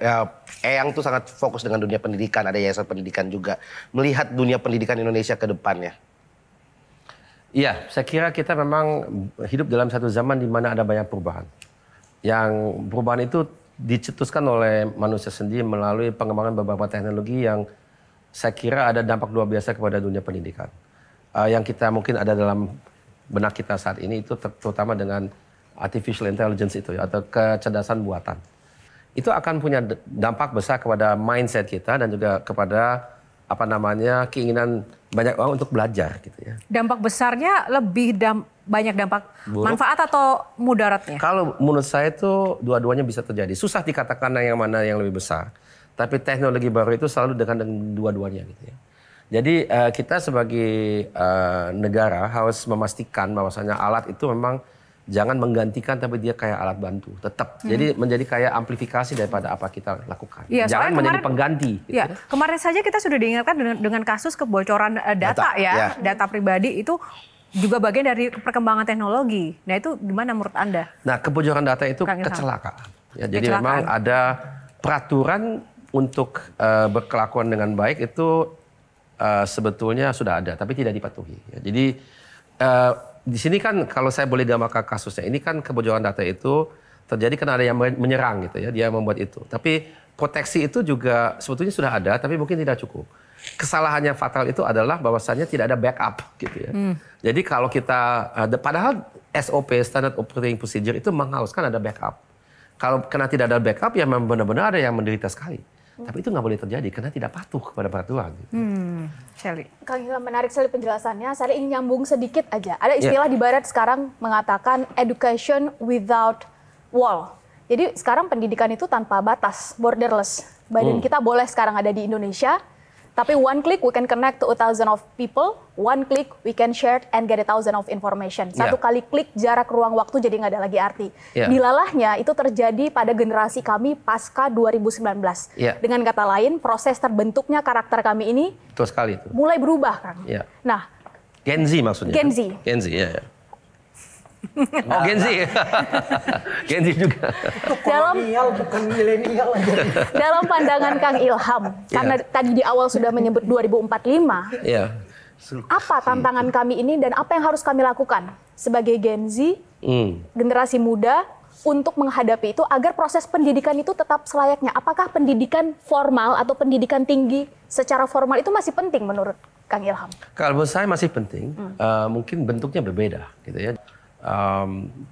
[SPEAKER 6] Eyang tuh sangat fokus dengan dunia pendidikan, ada yayasan pendidikan juga. Melihat dunia pendidikan Indonesia ke depannya.
[SPEAKER 4] Iya, saya kira kita memang hidup dalam satu zaman di mana ada banyak perubahan. Yang perubahan itu dicetuskan oleh manusia sendiri melalui pengembangan beberapa teknologi yang saya kira ada dampak luar biasa kepada dunia pendidikan. Yang kita mungkin ada dalam benak kita saat ini itu terutama dengan artificial intelligence itu ya, atau kecerdasan buatan. Itu akan punya dampak besar kepada mindset kita dan juga kepada keinginan banyak orang untuk belajar gitu ya.
[SPEAKER 3] Dampak besarnya lebih banyak dampak manfaat atau mudaratnya?
[SPEAKER 4] Kalau menurut saya itu dua-duanya bisa terjadi. Susah dikatakan yang mana yang lebih besar. Tapi teknologi baru itu selalu dengan dua-duanya gitu ya. Jadi kita sebagai negara harus memastikan bahwasanya alat itu memang jangan menggantikan, tapi dia kayak alat bantu tetap. Jadi menjadi kayak amplifikasi daripada apa kita lakukan.
[SPEAKER 3] Ya,
[SPEAKER 4] jangan menjadi pengganti. Gitu
[SPEAKER 3] ya. Kemarin saja kita sudah diingatkan dengan kasus kebocoran data ya, data pribadi itu juga bagian dari perkembangan teknologi. Nah itu gimana menurut Anda?
[SPEAKER 4] Nah kebocoran data itu kecelakaan. Ya, jadi memang ada peraturan untuk berkelakuan dengan baik itu sebetulnya sudah ada, tapi tidak dipatuhi. Ya, jadi di sini kan kalau saya boleh gambarkan kasusnya, ini kan kebocoran data itu terjadi karena ada yang menyerang gitu ya, dia membuat itu. Tapi proteksi itu juga sebetulnya sudah ada, tapi mungkin tidak cukup. Kesalahannya fatal itu adalah bahwasannya tidak ada backup gitu ya. Jadi kalau kita, padahal SOP, Standard Operating Procedure itu mengharuskan ada backup. Kalau karena tidak ada backup ya benar-benar ada yang menderita sekali. Tapi itu nggak boleh terjadi karena tidak patuh kepada peraturan. Gitu.
[SPEAKER 3] Shelly.
[SPEAKER 7] Kang Ilham, menarik sekali penjelasannya. Saya ingin nyambung sedikit aja. Ada istilah di Barat sekarang mengatakan education without wall. Jadi sekarang pendidikan itu tanpa batas, borderless. Badan kita boleh sekarang ada di Indonesia, tapi one click we can connect to 1,000 of people, one click we can share and get 1,000 of information. Satu kali klik jarak ruang waktu jadi nggak ada lagi arti. Dilalahnya itu terjadi pada generasi kami pasca 2019. Dengan kata lain, proses terbentuknya karakter kami ini
[SPEAKER 4] betul sekali itu.
[SPEAKER 7] Mulai berubah, Kang. Nah,
[SPEAKER 4] Gen Z maksudnya.
[SPEAKER 7] Gen Z.
[SPEAKER 4] Gen Z, ya. Oh, Gen Z. Gen Z juga.
[SPEAKER 8] Bukan milenial aja.
[SPEAKER 7] Dalam pandangan Kang Ilham, karena tadi di awal sudah menyebut 2045. Apa tantangan kami ini dan apa yang harus kami lakukan sebagai Gen Z, generasi muda untuk menghadapi itu agar proses pendidikan itu tetap selayaknya? Apakah pendidikan formal atau pendidikan tinggi secara formal itu masih penting menurut Kang Ilham?
[SPEAKER 4] Kalau menurut saya masih penting, mungkin bentuknya berbeda gitu ya.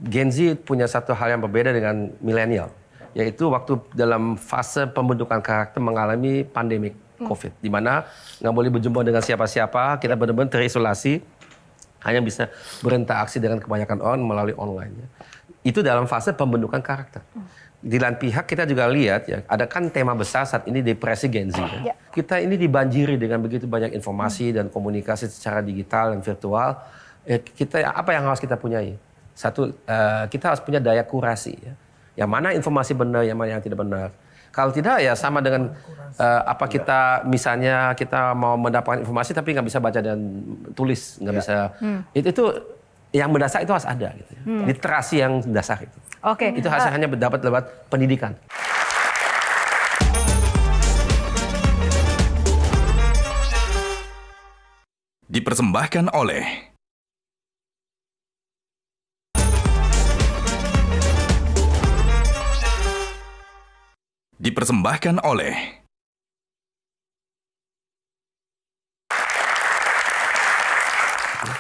[SPEAKER 4] Gen Z punya satu hal yang berbeda dengan milenial, yaitu waktu dalam fase pembentukan karakter mengalami pandemik COVID, di mana nggak boleh berjumpa dengan siapa-siapa, kita benar-benar terisolasi, hanya bisa berinteraksi dengan kebanyakan orang melalui online. Ya. Itu dalam fase pembentukan karakter. Di lain pihak kita juga lihat ya, ada kan tema besar saat ini depresi Gen Z. Ya. Kita ini dibanjiri dengan begitu banyak informasi dan komunikasi secara digital dan virtual. Kita apa yang harus kita punyai? Satu, kita harus punya daya kurasi. Ya. Yang mana informasi benar, yang mana yang tidak benar. Kalau tidak ya sama dengan apa kita misalnya kita mau mendapatkan informasi tapi nggak bisa baca dan tulis, nggak bisa. Itu yang mendasar itu harus ada gitu ya. Literasi yang dasar itu.
[SPEAKER 3] Oke.
[SPEAKER 4] Itu hanya dapat lewat pendidikan.
[SPEAKER 2] Dipersembahkan oleh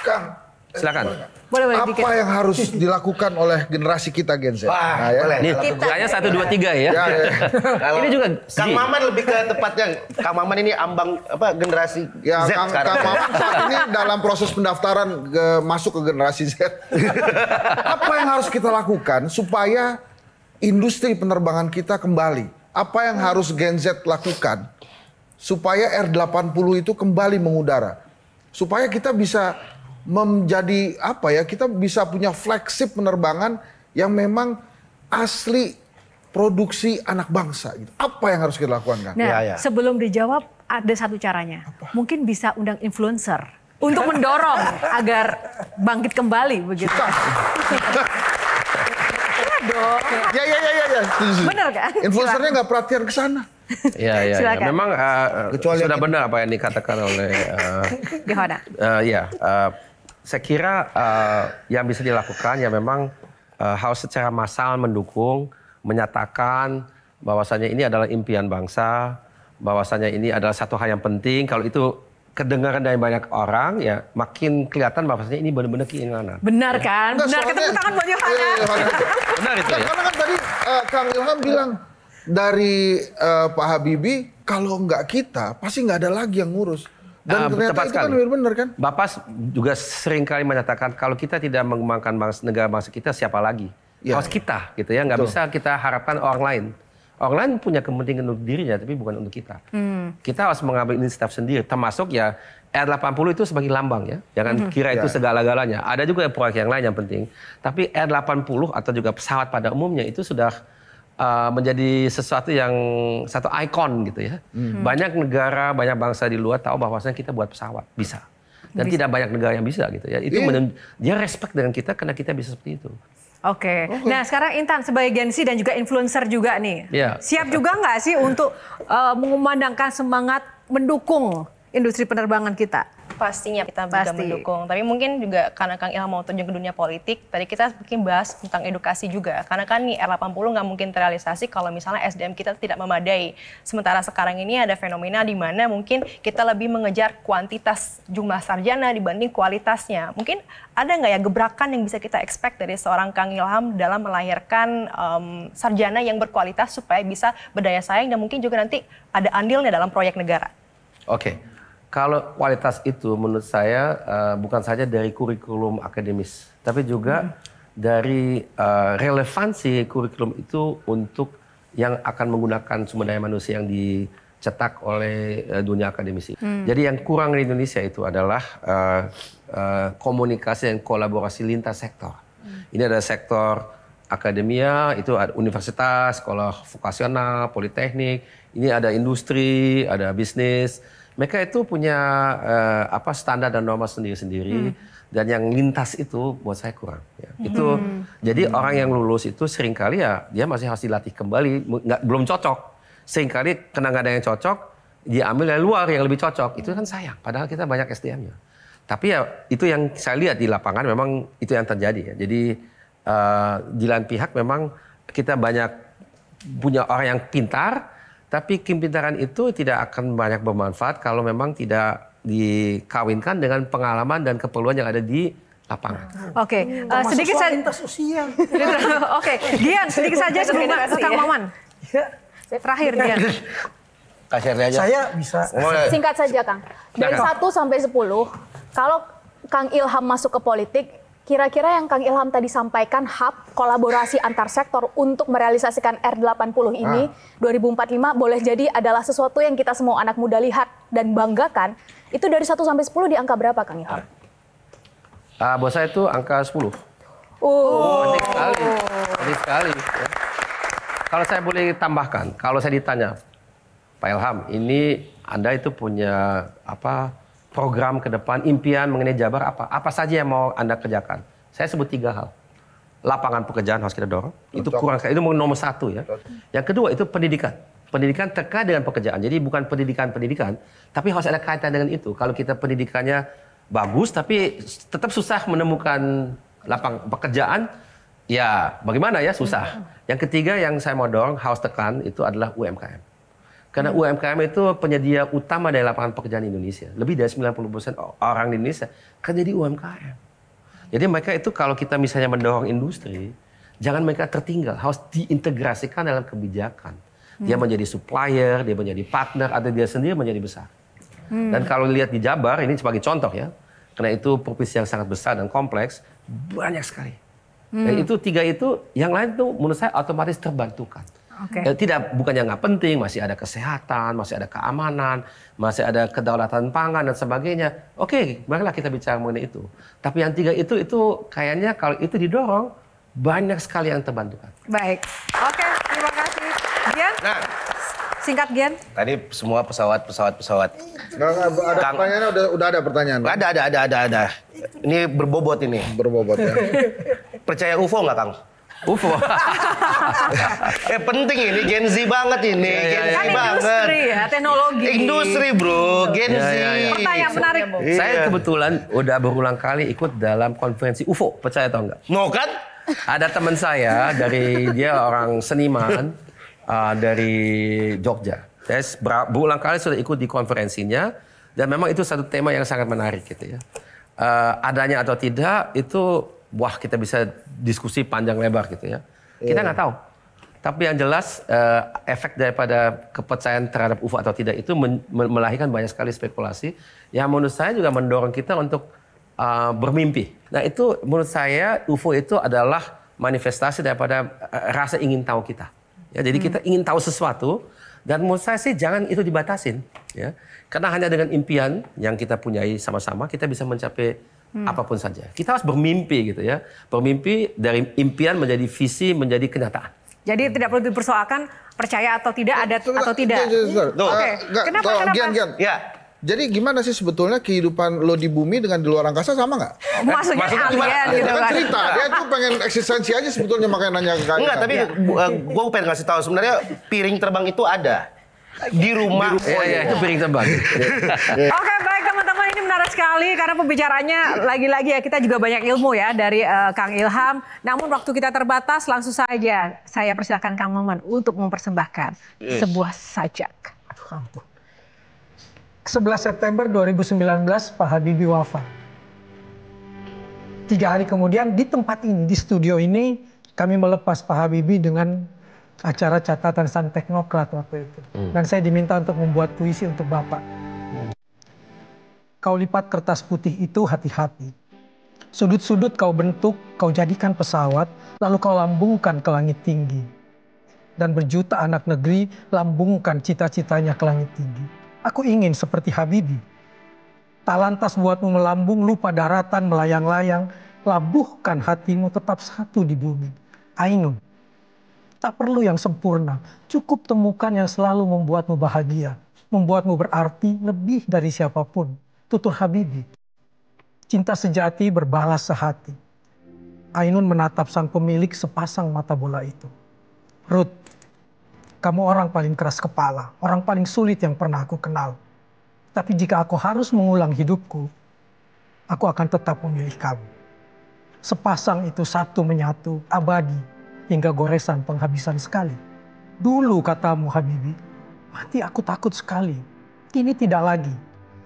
[SPEAKER 5] Kang,
[SPEAKER 4] silakan.
[SPEAKER 3] Boleh,
[SPEAKER 5] apa yang harus dilakukan oleh generasi kita Gen Z?
[SPEAKER 6] Wah, boleh.
[SPEAKER 4] Nih, kayaknya 1, 2, 3 ya. Ini juga
[SPEAKER 6] Kang Maman lebih ke tepatnya. Kang Maman ini ambang generasi Z
[SPEAKER 5] Kang
[SPEAKER 6] sekarang.
[SPEAKER 5] Maman saat ini dalam proses pendaftaran masuk ke generasi Z. Apa yang harus kita lakukan supaya industri penerbangan kita kembali? Apa yang harus Gen Z lakukan supaya R80 itu kembali mengudara? Supaya kita bisa menjadi kita bisa punya flagship penerbangan yang memang asli produksi anak bangsa gitu. Apa yang harus kita lakukan, Kang?
[SPEAKER 3] Nah, sebelum dijawab ada satu caranya. Mungkin bisa undang influencer untuk mendorong agar bangkit kembali begitu. Iya dong.
[SPEAKER 5] Ya.
[SPEAKER 3] Bener kan?
[SPEAKER 5] Influencernya nggak perhatian ke sana.
[SPEAKER 4] Ya. Memang sudah benar apa yang dikatakan oleh
[SPEAKER 3] Gimana?
[SPEAKER 4] Saya kira yang bisa dilakukan ya memang harus secara massal mendukung, menyatakan bahwasanya ini adalah impian bangsa, bahwasanya ini adalah satu hal yang penting. Kalau itu kedengaran dari banyak orang, ya makin kelihatan bahwasanya ini benar-benar keinginan.
[SPEAKER 3] Benar kan? Benar, ketemu tangan buat Yohana.
[SPEAKER 4] Benar itu ya.
[SPEAKER 5] Karena kan tadi Kang Ilham bilang dari Pak Habibie, kalau nggak kita pasti nggak ada lagi yang ngurus. Dan ternyata itu kan benar kan?
[SPEAKER 4] Bapak juga sering kali menyatakan kalau kita tidak mengembangkan negara bangsa kita, siapa lagi? Ya. Harus kita, gitu ya. Nggak bisa kita harapkan orang lain. Orang lain punya kepentingan untuk dirinya, tapi bukan untuk kita. Kita harus mengambil inisiatif sendiri, termasuk ya R80 itu sebagai lambang ya. Jangan kira itu segala-galanya. Ada juga proyek yang lain yang penting. Tapi R80 atau juga pesawat pada umumnya itu sudah menjadi sesuatu yang satu ikon gitu ya. Banyak negara, banyak bangsa di luar tahu bahwasanya kita buat pesawat bisa. Dan tidak banyak negara yang bisa gitu ya. Itu dia respect dengan kita karena kita bisa seperti itu.
[SPEAKER 3] Oke. Nah sekarang Intan sebagai Gen Z dan juga influencer juga nih. Siap juga nggak sih untuk mengumandangkan semangat mendukung industri penerbangan kita?
[SPEAKER 9] Pastinya kita juga mendukung. Tapi mungkin juga karena Kang Ilham mau terjun ke dunia politik, tadi kita mungkin bahas tentang edukasi juga. Karena kan nih R80 nggak mungkin terrealisasi kalau misalnya SDM kita tidak memadai. Sementara sekarang ini ada fenomena di mana mungkin kita lebih mengejar kuantitas jumlah sarjana dibanding kualitasnya. Mungkin ada nggak ya gebrakan yang bisa kita expect dari seorang Kang Ilham dalam melahirkan sarjana yang berkualitas supaya bisa berdaya saing dan mungkin juga nanti ada andilnya dalam proyek negara?
[SPEAKER 4] Oke. Kalau kualitas itu menurut saya bukan saja dari kurikulum akademis, tapi juga dari relevansi kurikulum itu untuk yang akan menggunakan sumber daya manusia yang dicetak oleh dunia akademisi. Jadi yang kurang di Indonesia itu adalah komunikasi dan kolaborasi lintas sektor. Ini ada sektor akademia, itu ada universitas, sekolah vokasional, politeknik, ini ada industri, ada bisnis. Mereka itu punya standar dan norma sendiri-sendiri dan yang lintas itu buat saya kurang. Ya. Itu jadi orang yang lulus itu seringkali ya dia masih harus dilatih kembali, belum cocok. Seringkali karena nggak ada yang cocok, dia ambil dari luar yang lebih cocok. Itu kan sayang. Padahal kita banyak SDM-nya. Tapi ya itu yang saya lihat di lapangan memang itu yang terjadi. Ya. Jadi di lain pihak memang kita banyak punya orang yang pintar. Tapi kepintaran itu tidak akan banyak bermanfaat kalau memang tidak dikawinkan dengan pengalaman dan keperluan yang ada di lapangan.
[SPEAKER 3] Oke, sedikit saja. Oke, Gian, sedikit saja sebelum Kang Maman. Terakhir, Gian.
[SPEAKER 6] Kasih aja.
[SPEAKER 8] Saya bisa.
[SPEAKER 7] Singkat saja, Kang. Dari 1 sampai 10, kalau Kang Ilham masuk ke politik, kira-kira yang Kang Ilham tadi sampaikan, hub kolaborasi antar sektor untuk merealisasikan R80 ini 2045 boleh jadi adalah sesuatu yang kita semua anak muda lihat dan banggakan. Itu dari 1 sampai 10 di angka berapa, Kang Ilham?
[SPEAKER 4] Buat saya itu angka 10. Penting sekali. Penting sekali. Ya. Kalau saya boleh tambahkan, kalau saya ditanya, Pak Ilham, ini Anda itu punya program ke depan, impian mengenai Jabar apa? Apa saja yang mau Anda kerjakan? Saya sebut 3 hal. Lapangan pekerjaan harus kita dorong. Itu itu nomor 1 ya. Yang kedua itu pendidikan. Pendidikan terkait dengan pekerjaan. Jadi bukan pendidikan, tapi harus ada kaitan dengan itu. Kalau kita pendidikannya bagus, tapi tetap susah menemukan lapangan pekerjaan, ya bagaimana ya, susah. Yang ketiga yang saya mau dorong, harus tekan, itu adalah UMKM. Karena UMKM itu penyedia utama dari lapangan pekerjaan Indonesia. Lebih dari 90% orang di Indonesia kerja di UMKM. Jadi mereka itu kalau kita misalnya mendorong industri, jangan mereka tertinggal, harus diintegrasikan dalam kebijakan. Dia menjadi supplier, dia menjadi partner, atau dia sendiri menjadi besar. Dan kalau lihat di Jabar, ini sebagai contoh ya, karena itu provinsi yang sangat besar dan kompleks, banyak sekali. Dan itu 3 itu, yang lain tuh menurut saya otomatis terbantukan. Bukannya nggak penting, masih ada kesehatan, masih ada keamanan, masih ada kedaulatan pangan dan sebagainya. Oke, marilah kita bicara mengenai itu. Tapi yang 3 itu kayaknya kalau itu didorong, banyak sekali yang terbantukan.
[SPEAKER 3] Baik, oke, terima kasih. Gian, singkat Gian.
[SPEAKER 6] Tadi semua pesawat.
[SPEAKER 5] Ada pertanyaannya, udah ada pertanyaan.
[SPEAKER 6] Ada. Ini berbobot ini.
[SPEAKER 5] Berbobot ya.
[SPEAKER 6] Percaya UFO nggak, Kang?
[SPEAKER 4] UFO.
[SPEAKER 6] Penting ini, Gen Z banget ini. Gen Z banget.
[SPEAKER 3] Industri ya, teknologi.
[SPEAKER 6] Industri bro, Gen Z.
[SPEAKER 3] Pertanyaan menarik.
[SPEAKER 4] Saya kebetulan udah berulang kali ikut dalam konferensi UFO, percaya atau enggak?
[SPEAKER 6] No kan?
[SPEAKER 4] Ada teman saya dia orang seniman dari Jogja. Saya berulang kali sudah ikut di konferensinya dan memang itu satu tema yang sangat menarik gitu ya. Adanya atau tidak itu kita bisa diskusi panjang lebar gitu ya. Kita nggak tahu. Tapi yang jelas efek daripada kepercayaan terhadap UFO atau tidak itu melahirkan banyak sekali spekulasi yang menurut saya juga mendorong kita untuk bermimpi. Nah itu menurut saya UFO itu adalah manifestasi daripada rasa ingin tahu kita. Ya, jadi kita ingin tahu sesuatu dan menurut saya sih jangan itu dibatasin. Ya. Karena hanya dengan impian yang kita punyai sama-sama kita bisa mencapai apapun saja. Kita harus bermimpi gitu ya. Bermimpi dari impian menjadi visi, menjadi kenyataan.
[SPEAKER 3] Jadi tidak perlu dipersoalkan percaya atau tidak, ada atau tidak.
[SPEAKER 5] Oke. Kenapa? Gian.
[SPEAKER 6] Ya.
[SPEAKER 5] Jadi gimana sih sebetulnya kehidupan lo di bumi dengan di luar angkasa sama nggak?
[SPEAKER 3] Maksudnya alien gitu
[SPEAKER 5] kan
[SPEAKER 3] kan.
[SPEAKER 5] cerita, dia tuh pengen eksistensi aja sebetulnya makanya nanya ke kalian.
[SPEAKER 6] Enggak, tapi gue pengen ngasih tahu sebenarnya piring terbang itu ada. Di rumah.
[SPEAKER 4] Itu piring terbang.
[SPEAKER 3] Oke, baik teman-teman, ini menarik sekali karena pembicaranya lagi-lagi ya kita juga banyak ilmu ya dari Kang Ilham. Namun waktu kita terbatas, langsung saja saya persilakan Kang Maman untuk mempersembahkan sebuah sajak.
[SPEAKER 8] 11 September 2019 Pak Habibie wafat. 3 hari kemudian di tempat ini, di studio ini, kami melepas Pak Habibie dengan acara catatan sang teknokrat waktu itu. Dan saya diminta untuk membuat puisi untuk Bapak. Kau lipat kertas putih itu hati-hati. Sudut-sudut kau bentuk, kau jadikan pesawat, lalu kau lambungkan ke langit tinggi. Dan berjuta anak negeri lambungkan cita-citanya ke langit tinggi. Aku ingin seperti Habibie. Tak lantas buatmu melambung, lupa daratan, melayang-layang. Labuhkan hatimu tetap satu di bumi. Ainun. Tak perlu yang sempurna. Cukup temukan yang selalu membuatmu bahagia. Membuatmu berarti lebih dari siapapun. Tutur Habibie. Cinta sejati berbalas sehati. Ainun menatap sang pemilik sepasang mata bola itu. Ruth. Kamu orang paling keras kepala, orang paling sulit yang pernah aku kenal. Tapi jika aku harus mengulang hidupku, aku akan tetap memilih kamu. Sepasang itu satu menyatu, abadi, hingga goresan penghabisan sekali. Dulu katamu Habibie, mati aku takut sekali. Kini tidak lagi.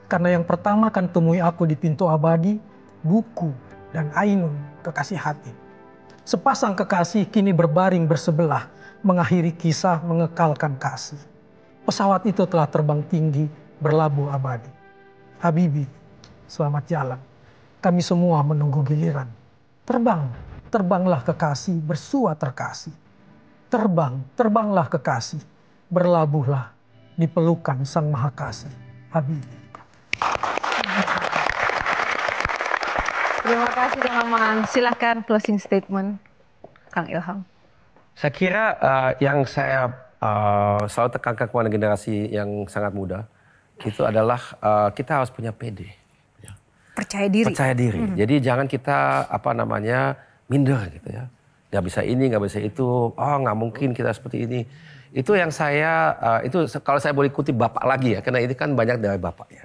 [SPEAKER 8] Karena yang pertama kan temui aku di pintu abadi, buku dan Ainun, kekasih hati. Sepasang kekasih kini berbaring bersebelah, mengakhiri kisah mengekalkan kasih. Pesawat itu telah terbang tinggi, berlabuh abadi. Habibi, selamat jalan. Kami semua menunggu giliran. Terbang, terbanglah kekasih, bersua terkasih. Terbang, terbanglah kekasih, berlabuhlah di pelukan Sang Maha Kasih. Habibi.
[SPEAKER 3] Terima kasih teman-teman. Silahkan closing statement, Kang Ilham.
[SPEAKER 4] Saya kira yang saya selalu tekankan kepada generasi yang sangat muda, itu adalah kita harus punya PD.
[SPEAKER 3] Percaya diri.
[SPEAKER 4] Percaya diri. Jadi jangan kita minder gitu ya. Nggak bisa ini, nggak bisa itu. Oh nggak mungkin kita seperti ini. Itu yang saya, itu kalau saya boleh kutip Bapak lagi ya, karena ini kan banyak dari Bapak ya.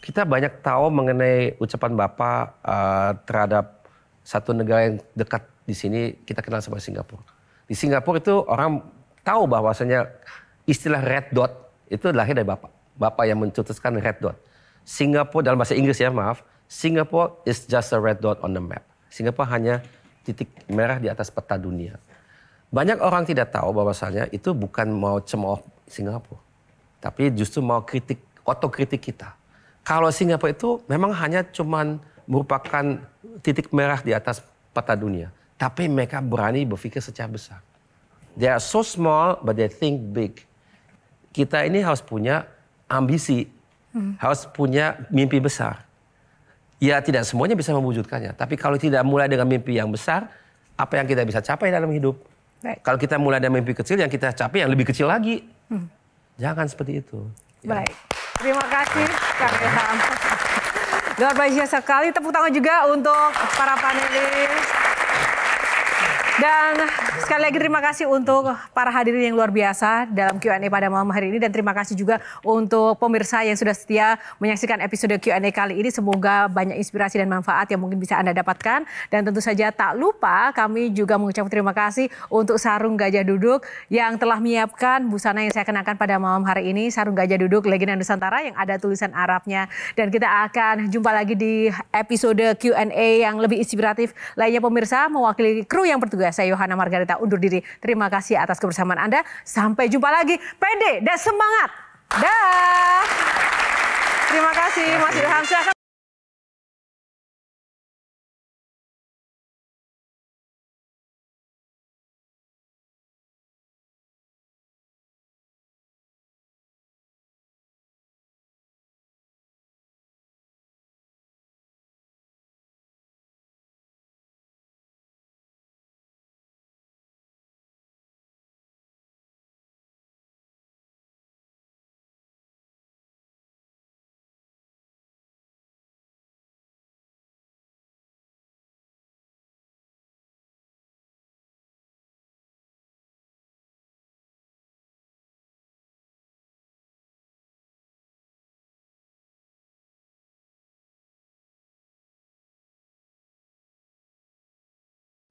[SPEAKER 4] Kita banyak tahu mengenai ucapan Bapak terhadap satu negara yang dekat di sini, kita kenal sebagai Singapura. Di Singapura itu orang tahu bahwasanya istilah red dot itu lahir dari Bapak. Bapak yang mencetuskan red dot. Singapura dalam bahasa Inggris ya, maaf. Singapore is just a red dot on the map. Singapura hanya titik merah di atas peta dunia. Banyak orang tidak tahu bahwasanya itu bukan mau cemooh Singapura. Tapi justru mau kritik, otokritik kita. Kalau Singapura itu memang hanya cuman merupakan titik merah di atas peta dunia. Tapi mereka berani berpikir secara besar. They are so small but they think big. Kita ini harus punya ambisi, harus punya mimpi besar. Ya tidak semuanya bisa mewujudkannya. Tapi kalau tidak mulai dengan mimpi yang besar, apa yang kita bisa capai dalam hidup? Baik. Kalau kita mulai dari mimpi kecil, yang kita capai yang lebih kecil lagi. Jangan seperti itu.
[SPEAKER 3] Baik. Terima kasih Kang Ilham. Luar biasa sekali. Tepuk tangan juga untuk para panelis. Dan sekali lagi terima kasih untuk para hadirin yang luar biasa dalam Q&A pada malam hari ini. Dan terima kasih juga untuk pemirsa yang sudah setia menyaksikan episode Q&A kali ini. Semoga banyak inspirasi dan manfaat yang mungkin bisa Anda dapatkan. Dan tentu saja tak lupa kami juga mengucapkan terima kasih untuk Sarung Gajah Duduk yang telah menyiapkan busana yang saya kenakan pada malam hari ini. Sarung Gajah Duduk Legenda Nusantara yang ada tulisan Arabnya. Dan kita akan jumpa lagi di episode Q&A yang lebih inspiratif lainnya pemirsa. Mewakili kru yang bertugas, saya Yohana Margarita undur diri. Terima kasih atas kebersamaan Anda. Sampai jumpa lagi. Pede dan semangat. Dah. Terima kasih Mas Ilham. Silakan.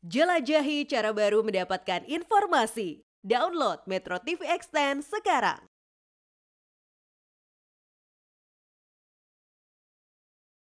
[SPEAKER 10] Jelajahi cara baru mendapatkan informasi. Download Metro TV Extend sekarang.